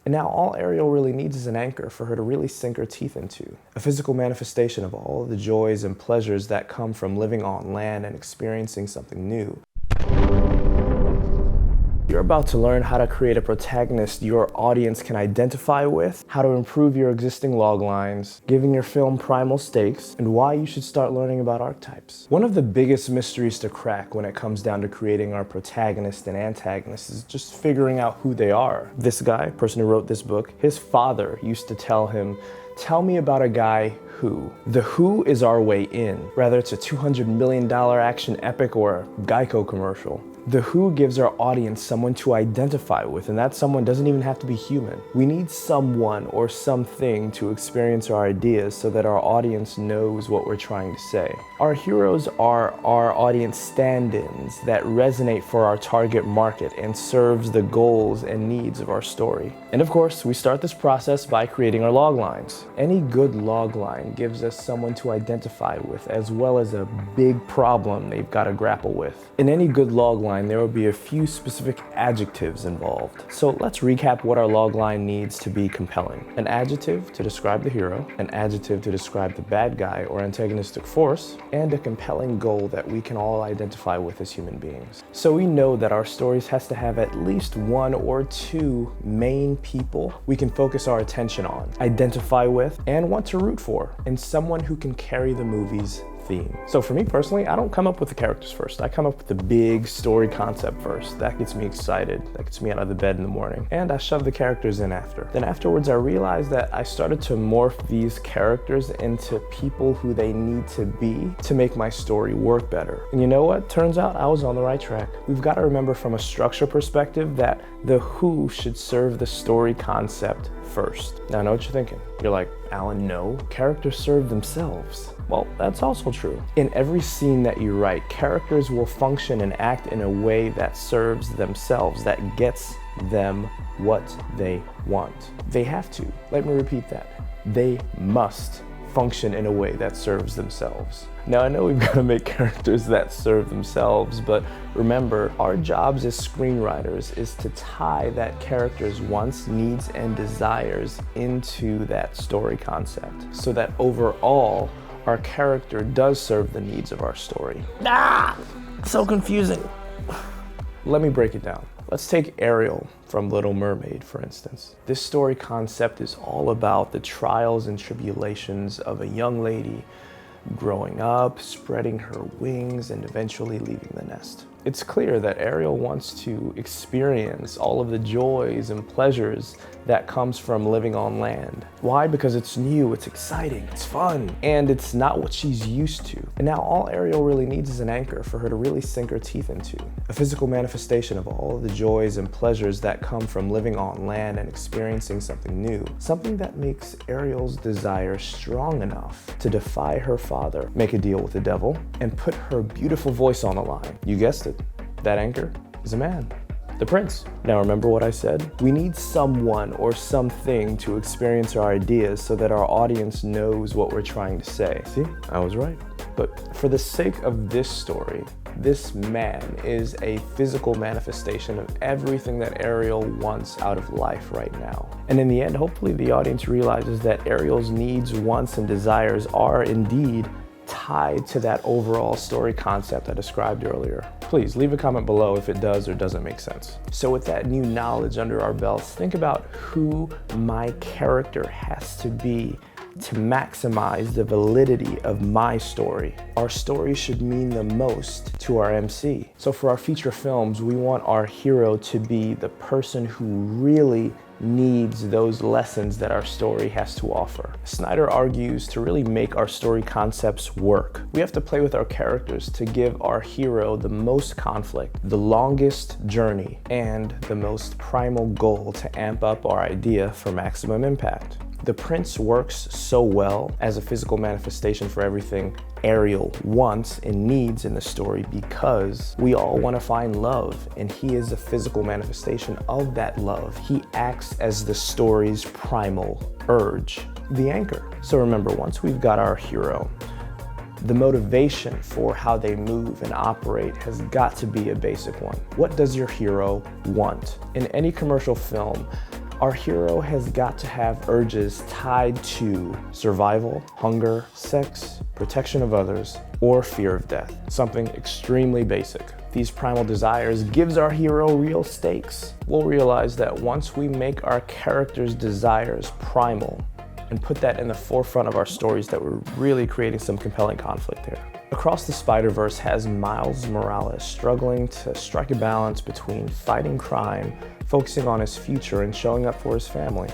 And now all Ariel really needs is an anchor for her to really sink her teeth into. A physical manifestation of all of the joys and pleasures that come from living on land and experiencing something new. You're about to learn how to create a protagonist your audience can identify with, how to improve your existing log lines, giving your film primal stakes, and why you should start learning about archetypes. One of the biggest mysteries to crack when it comes down to creating our protagonist and antagonist is just figuring out who they are. This guy, person who wrote this book, his father used to tell him, "Tell me about a guy who." The who is our way in, whether it's a $200 million action epic or a Geico commercial. The who gives our audience someone to identify with, and that someone doesn't even have to be human. We need someone or something to experience our ideas so that our audience knows what we're trying to say. Our heroes are our audience stand-ins that resonate for our target market and serves the goals and needs of our story. And of course, we start this process by creating our log lines. Any good log line gives us someone to identify with, as well as a big problem they've got to grapple with. In any good log line, there will be a few specific adjectives involved. So let's recap what our log line needs to be compelling. An adjective to describe the hero, an adjective to describe the bad guy or antagonistic force, and a compelling goal that we can all identify with as human beings. So we know that our stories has to have at least one or two main people we can focus our attention on, identify with, and want to root for, and someone who can carry the movie's theme. So for me personally, I don't come up with the characters first. I come up with the big story concept first. That gets me excited. That gets me out of the bed in the morning. And I shove the characters in after. Then afterwards, I realized that I started to morph these characters into people who they need to be to make my story work better. And you know what? Turns out I was on the right track. We've got to remember from a structure perspective that the who should serve the story concept first. Now I know what you're thinking. You're like, Alan, no, characters serve themselves. Well, that's also true. In every scene that you write, characters will function and act in a way that serves themselves, that gets them what they want. They have to. Let me repeat that. They must function in a way that serves themselves. Now, I know we've got to make characters that serve themselves, but remember, our jobs as screenwriters is to tie that character's wants, needs, and desires into that story concept so that overall, our character does serve the needs of our story. So confusing. Let me break it down. Let's take Ariel from Little Mermaid, for instance. This story concept is all about the trials and tribulations of a young lady growing up, spreading her wings, and eventually leaving the nest. It's clear that Ariel wants to experience all of the joys and pleasures that comes from living on land. Why? Because it's new, it's exciting, it's fun, and it's not what she's used to. And now all Ariel really needs is an anchor for her to really sink her teeth into. A physical manifestation of all of the joys and pleasures that come from living on land and experiencing something new. Something that makes Ariel's desire strong enough to defy her father, make a deal with the devil, and put her beautiful voice on the line. You guessed it. That anchor is a man, the prince. Now remember what I said? We need someone or something to experience our ideas so that our audience knows what we're trying to say. See, I was right. But for the sake of this story, this man is a physical manifestation of everything that Ariel wants out of life right now. And in the end, hopefully the audience realizes that Ariel's needs, wants, and desires are indeed tied to that overall story concept I described earlier. Please leave a comment below if it does or doesn't make sense. So with that new knowledge under our belts, think about who my character has to be to maximize the validity of my story. Our story should mean the most to our MC. So for our feature films, we want our hero to be the person who really needs those lessons that our story has to offer. Snyder argues to really make our story concepts work, we have to play with our characters to give our hero the most conflict, the longest journey, and the most primal goal to amp up our idea for maximum impact. The prince works so well as a physical manifestation for everything Ariel wants and needs in the story because we all want to find love, and he is a physical manifestation of that love. He acts as the story's primal urge, the anchor. So remember, once we've got our hero, the motivation for how they move and operate has got to be a basic one. What does your hero want? In any commercial film, Our hero has got to have urges tied to survival, hunger, sex, protection of others, or fear of death. Something extremely basic. These primal desires gives our hero real stakes. We'll realize that once we make our character's desires primal and put that in the forefront of our stories, that we're really creating some compelling conflict here. Across the Spider-Verse has Miles Morales struggling to strike a balance between fighting crime, focusing on his future, and showing up for his family.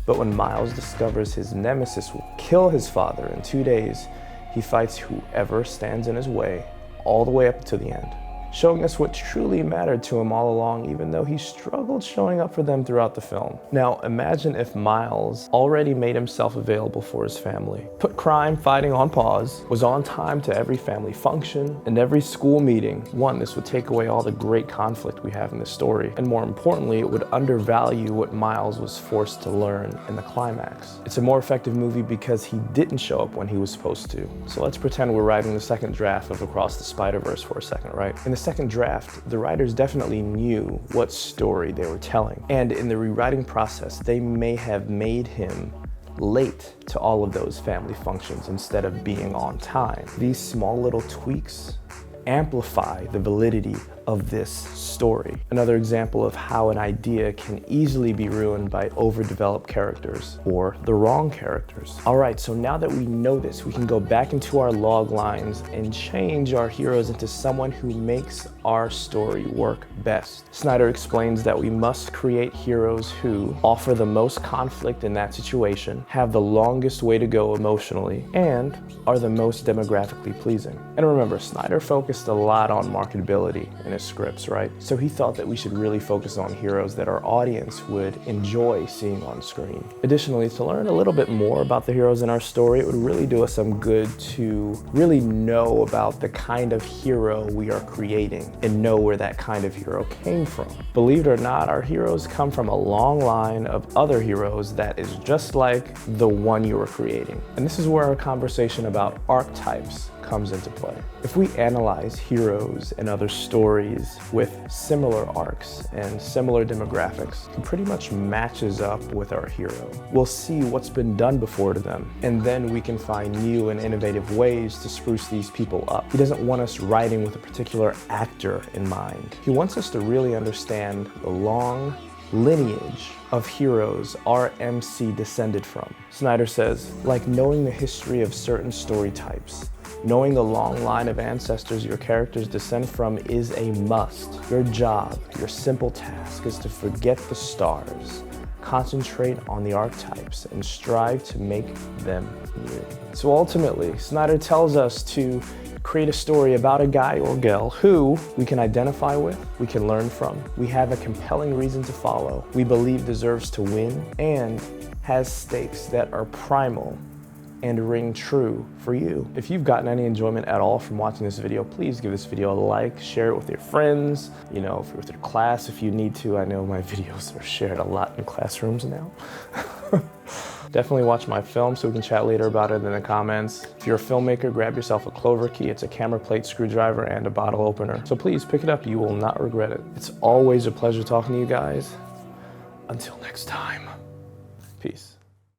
But when Miles discovers his nemesis will kill his father in 2 days, he fights whoever stands in his way, all the way up to the end, showing us what truly mattered to him all along, even though he struggled showing up for them throughout the film. Now, imagine if Miles already made himself available for his family, put crime fighting on pause, was on time to every family function and every school meeting. One, this would take away all the great conflict we have in this story, and more importantly, it would undervalue what Miles was forced to learn in the climax. It's a more effective movie because he didn't show up when he was supposed to. So let's pretend we're writing the second draft of Across the Spider-Verse for a second, right? In the second draft, the writers definitely knew what story they were telling. And in the rewriting process, they may have made him late to all of those family functions instead of being on time. These small little tweaks amplify the validity of this story. Another example of how an idea can easily be ruined by overdeveloped characters or the wrong characters. All right, so now that we know this, we can go back into our log lines and change our heroes into someone who makes our story work best. Snyder explains that we must create heroes who offer the most conflict in that situation, have the longest way to go emotionally, and are the most demographically pleasing. And remember, Snyder focused a lot on marketability in his scripts, right? So he thought that we should really focus on heroes that our audience would enjoy seeing on screen. Additionally, to learn a little bit more about the heroes in our story, it would really do us some good to really know about the kind of hero we are creating and know where that kind of hero came from. Believe it or not, our heroes come from a long line of other heroes that is just like the one you are creating. And this is where our conversation about archetypes comes into play. If we analyze heroes and other stories with similar arcs and similar demographics, it pretty much matches up with our hero. We'll see what's been done before to them, and then we can find new and innovative ways to spruce these people up. He doesn't want us writing with a particular actor in mind. He wants us to really understand the long lineage of heroes our MC descended from. Snyder says, like knowing the history of certain story types, knowing the long line of ancestors your characters descend from is a must. Your job, your simple task is to forget the stars, concentrate on the archetypes, and strive to make them new. So ultimately, Snyder tells us to create a story about a guy or girl who we can identify with, we can learn from, we have a compelling reason to follow, we believe deserves to win, and has stakes that are primal and ring true for you. If you've gotten any enjoyment at all from watching this video, please give this video a like, share it with your friends, you know, if you're with your class if you need to. I know my videos are shared a lot in classrooms now. Definitely watch my film so we can chat later about it in the comments. If you're a filmmaker, grab yourself a Clover Key. It's a camera plate, screwdriver, and a bottle opener. So please pick it up, you will not regret it. It's always a pleasure talking to you guys. Until next time, peace.